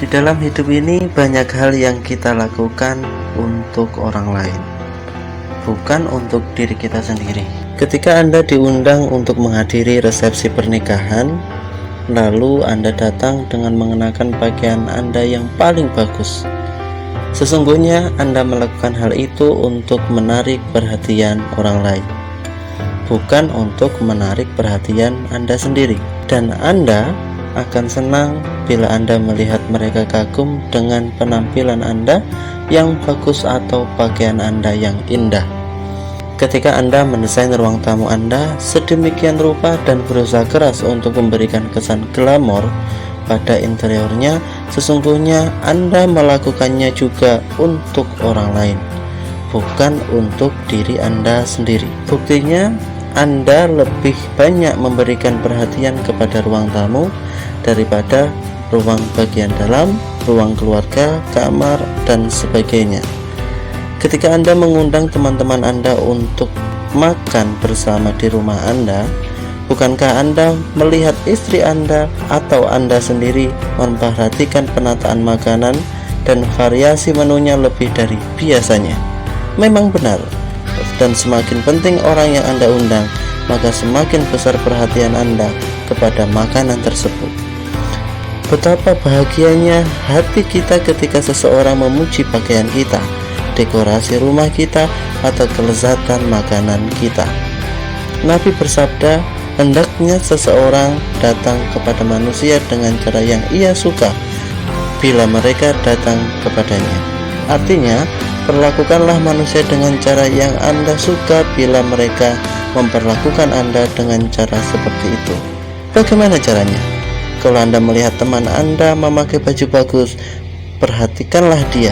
Di dalam hidup ini banyak hal yang kita lakukan untuk orang lain, bukan untuk diri kita sendiri. Ketika Anda diundang untuk menghadiri resepsi pernikahan, lalu Anda datang dengan mengenakan pakaian Anda yang paling bagus. Sesungguhnya Anda melakukan hal itu untuk menarik perhatian orang lain, bukan untuk menarik perhatian Anda sendiri. Dan Anda akan senang bila Anda melihat mereka kagum dengan penampilan Anda yang bagus atau pakaian Anda yang indah. Ketika Anda mendesain ruang tamu Anda sedemikian rupa dan berusaha keras untuk memberikan kesan glamor pada interiornya, sesungguhnya Anda melakukannya juga untuk orang lain, bukan untuk diri Anda sendiri. Buktinya, Anda lebih banyak memberikan perhatian kepada ruang tamu daripada ruang bagian dalam, ruang keluarga, kamar, dan sebagainya. Ketika Anda mengundang teman-teman Anda untuk makan bersama di rumah Anda, bukankah Anda melihat istri Anda atau Anda sendiri memperhatikan penataan makanan dan variasi menunya lebih dari biasanya? Memang benar. Dan semakin penting orang yang Anda undang, maka semakin besar perhatian Anda kepada makanan tersebut. Betapa bahagianya hati kita ketika seseorang memuji pakaian kita, dekorasi rumah kita, atau kelezatan makanan kita. Nabi bersabda, hendaknya seseorang datang kepada manusia dengan cara yang ia suka bila mereka datang kepadanya. Artinya, perlakukanlah manusia dengan cara yang Anda suka bila mereka memperlakukan Anda dengan cara seperti itu. Bagaimana caranya? Kalau Anda melihat teman Anda memakai baju bagus, perhatikanlah dia,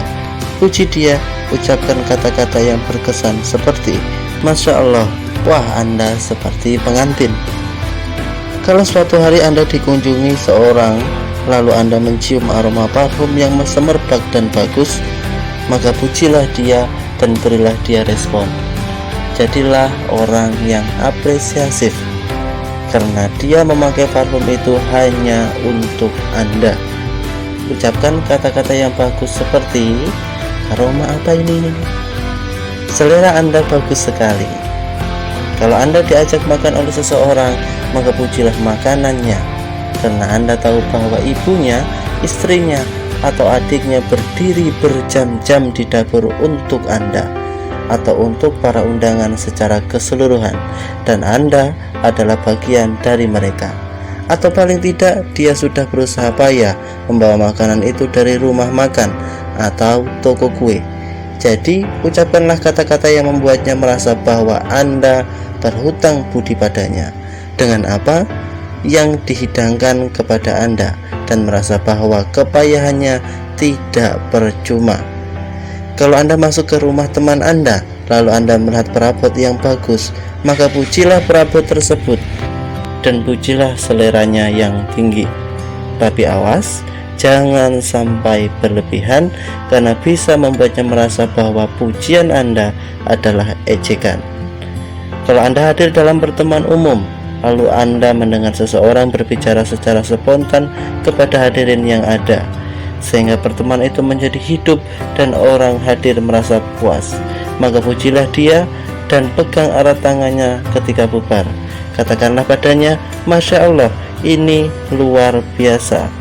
puji dia, ucapkan kata-kata yang berkesan seperti Masya Allah, wah Anda seperti pengantin. Kalau suatu hari Anda dikunjungi seorang, lalu Anda mencium aroma parfum yang semerbak dan bagus, maka pujilah dia dan berilah dia respon. Jadilah orang yang apresiatif, karena dia memakai parfum itu hanya untuk Anda. Ucapkan kata-kata yang bagus seperti, aroma apa ini? Selera Anda bagus sekali. Kalau Anda diajak makan oleh seseorang, maka pujilah makanannya, karena Anda tahu bahwa ibunya, istrinya, atau adiknya berdiri berjam-jam di dapur untuk Anda atau untuk para undangan secara keseluruhan, dan Anda adalah bagian dari mereka. Atau paling tidak, dia sudah berusaha payah membawa makanan itu dari rumah makan atau toko kue. Jadi, ucapkanlah kata-kata yang membuatnya merasa bahwa Anda berhutang budi padanya dengan apa yang dihidangkan kepada Anda, dan merasa bahwa kepayahannya tidak percuma. Kalau Anda masuk ke rumah teman Anda, lalu Anda melihat perabot yang bagus, maka pujilah perabot tersebut dan pujilah seleranya yang tinggi. Tapi awas, jangan sampai berlebihan, karena bisa membuatnya merasa bahwa pujian Anda adalah ejekan. Kalau Anda hadir dalam pertemuan umum, lalu Anda mendengar seseorang berbicara secara spontan kepada hadirin yang ada, sehingga pertemuan itu menjadi hidup dan orang hadir merasa puas, maka pujilah dia dan pegang erat tangannya ketika bubar. Katakanlah padanya, Masya Allah, ini luar biasa.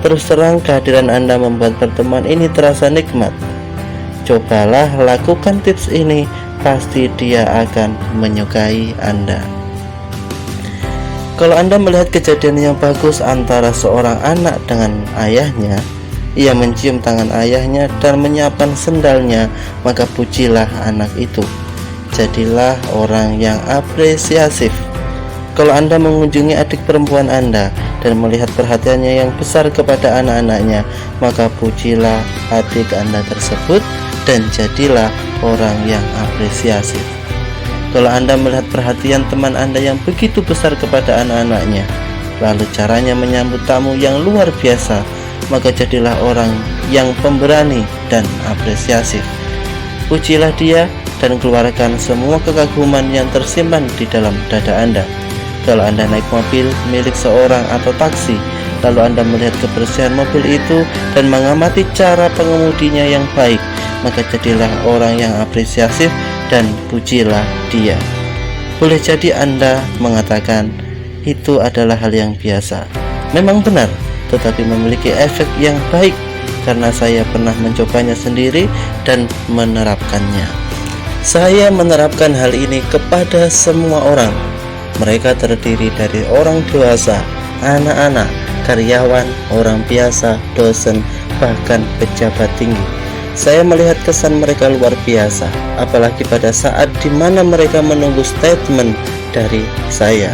Terus terang kehadiran Anda membuat pertemuan ini terasa nikmat. Cobalah lakukan tips ini, pasti dia akan menyukai Anda. Kalau Anda melihat kejadian yang bagus antara seorang anak dengan ayahnya, ia mencium tangan ayahnya dan menyiapkan sendalnya, maka pujilah anak itu. Jadilah orang yang apresiatif. Kalau Anda mengunjungi adik perempuan Anda dan melihat perhatiannya yang besar kepada anak-anaknya, maka pujilah adik Anda tersebut dan jadilah orang yang apresiatif. Kalau Anda melihat perhatian teman Anda yang begitu besar kepada anak-anaknya, lalu caranya menyambut tamu yang luar biasa, maka jadilah orang yang pemberani dan apresiatif. Pujilah dia dan keluarkan semua kekaguman yang tersimpan di dalam dada Anda. Kalau Anda naik mobil milik seorang atau taksi, lalu Anda melihat kebersihan mobil itu dan mengamati cara pengemudinya yang baik, maka jadilah orang yang apresiatif dan pujilah dia. Boleh jadi Anda mengatakan itu adalah hal yang biasa. Memang benar, tetapi memiliki efek yang baik karena saya pernah mencobanya sendiri dan menerapkannya. Saya menerapkan hal ini kepada semua orang. Mereka terdiri dari orang dewasa, anak-anak, karyawan, orang biasa, dosen, bahkan pejabat tinggi. Saya melihat kesan mereka luar biasa, apalagi pada saat di mana mereka menunggu statement dari saya.